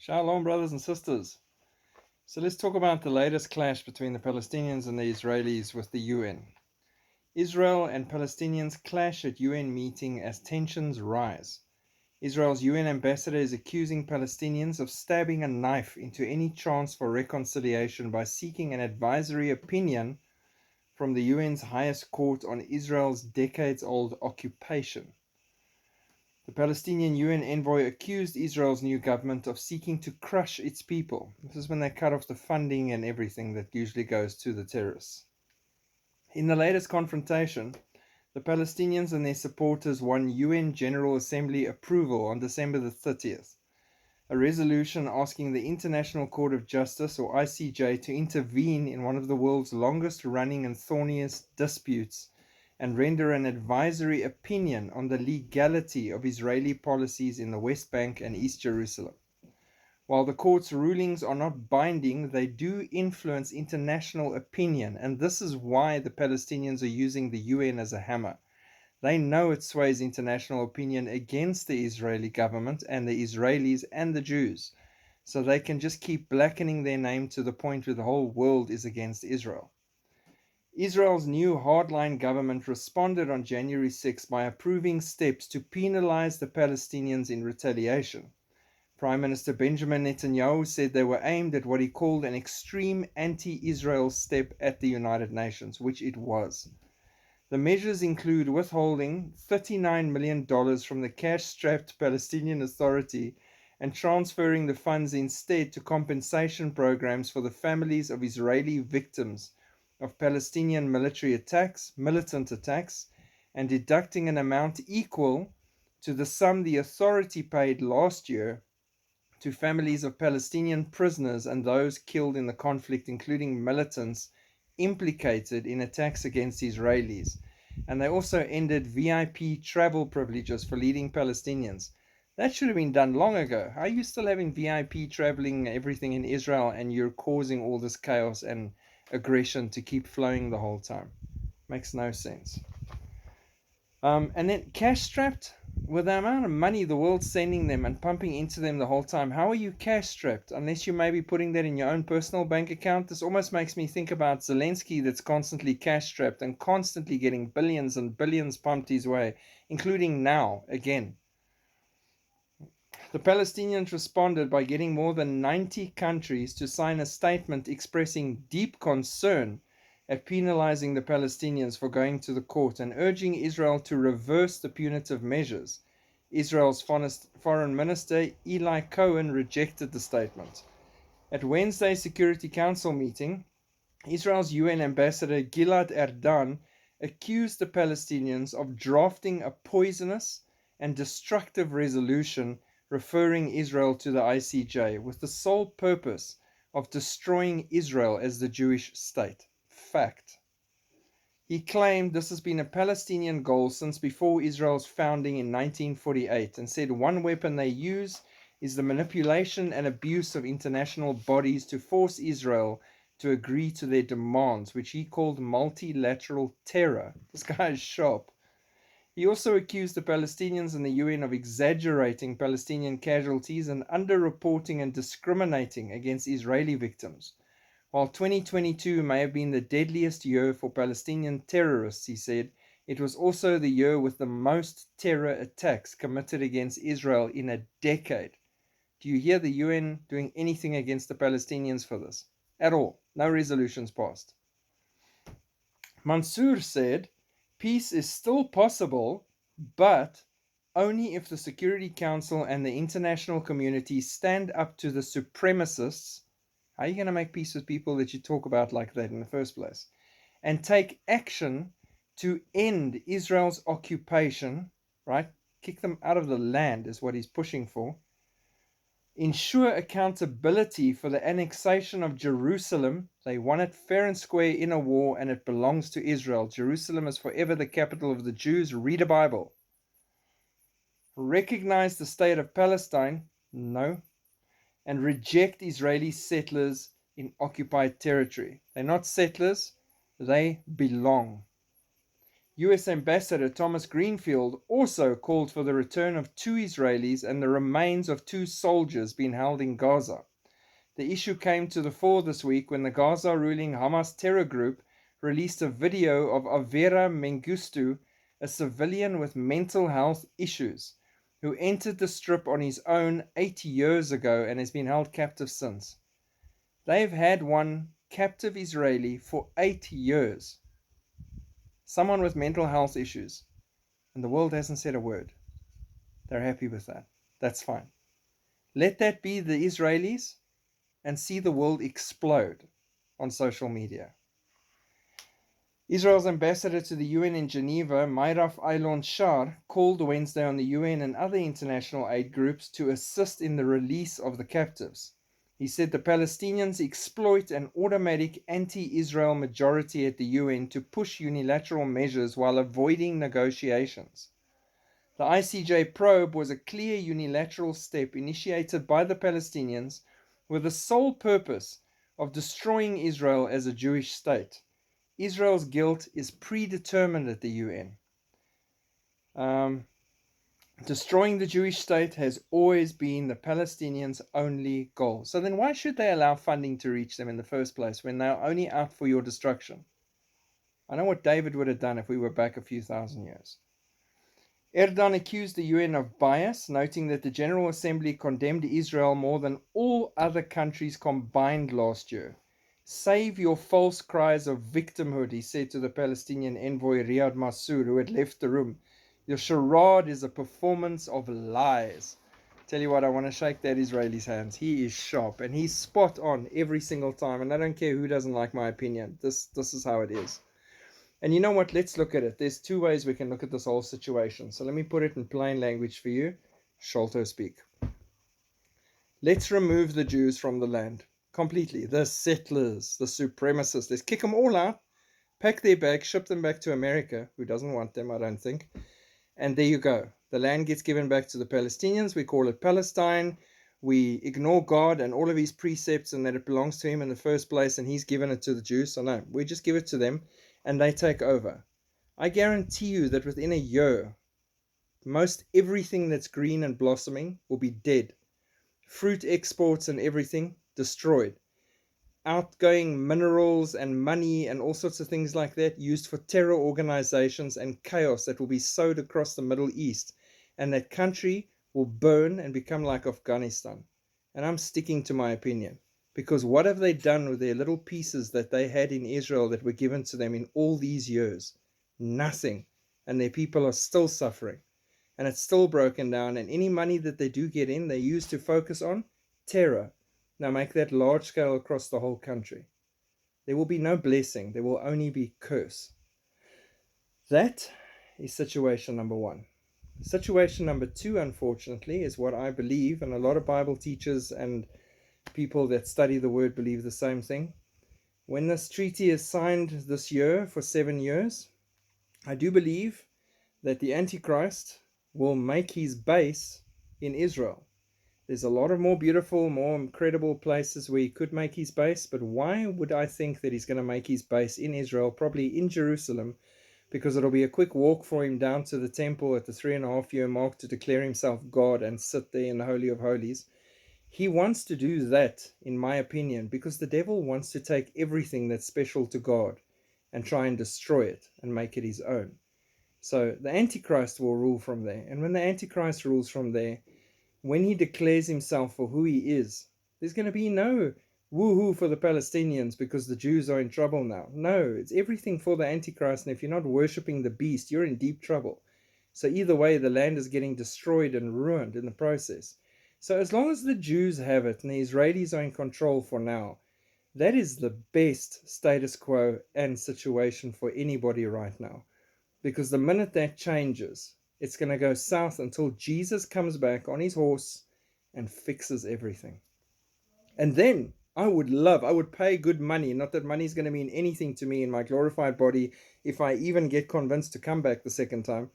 Shalom, brothers and sisters. So let's talk about the latest clash between the Palestinians and the Israelis with the UN. Israel and Palestinians clash at UN meeting as tensions rise. Israel's UN ambassador is accusing Palestinians of stabbing a knife into any chance for reconciliation by seeking an advisory opinion from the UN's highest court on Israel's decades-old occupation. The Palestinian UN envoy accused Israel's new government of seeking to crush its people. This is when they cut off the funding and everything that usually goes to the terrorists. In the latest confrontation, the Palestinians and their supporters won UN General Assembly approval on December the 30th. A resolution asking the International Court of Justice, or ICJ, to intervene in one of the world's longest running and thorniest disputes and render an advisory opinion on the legality of Israeli policies in the West Bank and East Jerusalem. While the court's rulings are not binding, they do influence international opinion, and this is why the Palestinians are using the UN as a hammer. They know it sways international opinion against the Israeli government and the Israelis and the Jews, so they can just keep blackening their name to the point where the whole world is against Israel. Israel's new hardline government responded on January 6 by approving steps to penalize the Palestinians in retaliation. Prime Minister Benjamin Netanyahu said they were aimed at what he called an extreme anti-Israel step at the United Nations, which it was. The measures include withholding $39 million from the cash-strapped Palestinian Authority and transferring the funds instead to compensation programs for the families of Israeli victims of Palestinian militant attacks, and deducting an amount equal to the sum the authority paid last year to families of Palestinian prisoners and those killed in the conflict, including militants implicated in attacks against Israelis. And they also ended VIP travel privileges for leading Palestinians. That should have been done long ago. How are you still having VIP traveling everything in Israel, and you're causing all this chaos and aggression to keep flowing the whole time? Makes no sense. And then cash strapped, with the amount of money the world's sending them and pumping into them the whole time, how are you cash strapped unless you may be putting that in your own personal bank account? This almost makes me think about Zelensky, that's constantly cash strapped and constantly getting billions and billions pumped his way, including now again. The Palestinians responded by getting more than 90 countries to sign a statement expressing deep concern at penalizing the Palestinians for going to the court and urging Israel to reverse the punitive measures. Israel's foreign minister Eli Cohen rejected the statement. At Wednesday's Security Council meeting, Israel's UN ambassador Gilad Erdan accused the Palestinians of drafting a poisonous and destructive resolution referring Israel to the ICJ with the sole purpose of destroying Israel as the Jewish state. Fact. He claimed this has been a Palestinian goal since before Israel's founding in 1948, and said one weapon they use is the manipulation and abuse of international bodies to force Israel to agree to their demands, which he called multilateral terror. This guy is sharp. He also accused the Palestinians and the UN of exaggerating Palestinian casualties and underreporting and discriminating against Israeli victims. While 2022 may have been the deadliest year for Palestinian terrorists, he said, it was also the year with the most terror attacks committed against Israel in a decade. Do you hear the UN doing anything against the Palestinians for this? At all. No resolutions passed. Mansour said, peace is still possible, but only if the Security Council and the international community stand up to the supremacists. How are you going to make peace with people that you talk about like that in the first place? And take action to end Israel's occupation, right? Kick them out of the land is what he's pushing for. Ensure accountability for the annexation of Jerusalem. They won it fair and square in a war, and it belongs to Israel. Jerusalem is forever the capital of the Jews. Read a Bible. Recognize the state of Palestine. No. And reject Israeli settlers in occupied territory. They're not settlers. They belong. US Ambassador Thomas-grenfield also called for the return of 2 Israelis and the remains of 2 soldiers being held in Gaza. The issue came to the fore this week when the Gaza ruling Hamas terror group released a video of Avera Mengistu, a civilian with mental health issues, who entered the strip on his own 8 years ago and has been held captive since. They've had one captive Israeli for 8 years. Someone with mental health issues. And the world hasn't said a word. They're happy with that. That's fine. Let that be the Israelis and see the world explode on social media. Israel's ambassador to the UN in Geneva, Mayraf Aylon Shar, called Wednesday on the UN and other international aid groups to assist in the release of the captives. He said the Palestinians exploit an automatic anti-Israel majority at the UN to push unilateral measures while avoiding negotiations. The ICJ probe was a clear unilateral step initiated by the Palestinians with the sole purpose of destroying Israel as a Jewish state. Israel's guilt is predetermined at the UN. Destroying the Jewish state has always been the Palestinians' only goal. So then why should they allow funding to reach them in the first place when they're only out for your destruction? I know what David would have done if we were back a few thousand years. Erdogan accused the UN of bias, noting that the General Assembly condemned Israel more than all other countries combined last year. Save your false cries of victimhood, he said to the Palestinian envoy Riyad Mansour, who had left the room. Your charade is a performance of lies. Tell you what, I want to shake that Israeli's hands. He is sharp and he's spot on every single time. And I don't care who doesn't like my opinion. This is how it is. And you know what? Let's look at it. There's 2 ways we can look at this whole situation. So let me put it in plain language for you. Sholto speak. Let's remove the Jews from the land completely. The settlers, the supremacists. Let's kick them all out, pack their bags, ship them back to America, who doesn't want them, I don't think. And there you go. The land gets given back to the Palestinians. We call it Palestine. We ignore God and all of his precepts and that it belongs to him in the first place and he's given it to the Jews. So no, we just give it to them and they take over. I guarantee you that within a year, most everything that's green and blossoming will be dead. Fruit exports and everything destroyed. Outgoing minerals and money and all sorts of things like that used for terror organizations and chaos that will be sowed across the Middle East. And that country will burn and become like Afghanistan. And I'm sticking to my opinion. Because what have they done with their little pieces that they had in Israel that were given to them in all these years? Nothing. And their people are still suffering. And it's still broken down. And any money that they do get in, they use to focus on terror. Now make that large scale across the whole country. There will be no blessing. There will only be curse. That is situation number 1. Situation number 2, unfortunately, is what I believe, and a lot of Bible teachers and people that study the word believe the same thing. When this treaty is signed this year for 7 years, I do believe that the Antichrist will make his base in Israel. There's a lot of more beautiful, more incredible places where he could make his base, but why would I think that he's going to make his base in Israel, probably in Jerusalem, because it'll be a quick walk for him down to the temple at the 3.5-year mark to declare himself God and sit there in the Holy of Holies. He wants to do that, in my opinion, because the devil wants to take everything that's special to God and try and destroy it and make it his own. So the Antichrist will rule from there. And when the Antichrist rules from there, when he declares himself for who he is, there's going to be no woohoo for the Palestinians because the Jews are in trouble now. No, it's everything for the Antichrist. And if you're not worshipping the beast, you're in deep trouble. So either way, the land is getting destroyed and ruined in the process. So as long as the Jews have it and the Israelis are in control for now, that is the best status quo and situation for anybody right now. Because the minute that changes, it's going to go south until Jesus comes back on his horse and fixes everything. And then I would pay good money, not that money is going to mean anything to me in my glorified body if I even get convinced to come back the second time.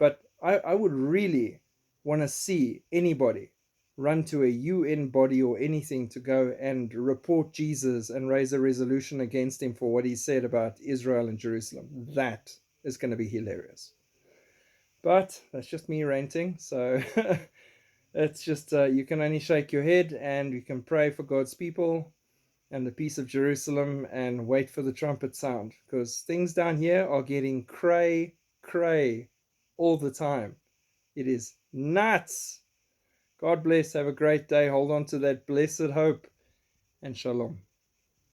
But I would really want to see anybody run to a UN body or anything to go and report Jesus and raise a resolution against him for what he said about Israel and Jerusalem. That is going to be hilarious. But that's just me ranting. So it's just, you can only shake your head and you can pray for God's people and the peace of Jerusalem and wait for the trumpet sound, because things down here are getting cray all the time. It is nuts. God bless. Have a great day. Hold on to that blessed hope, and shalom.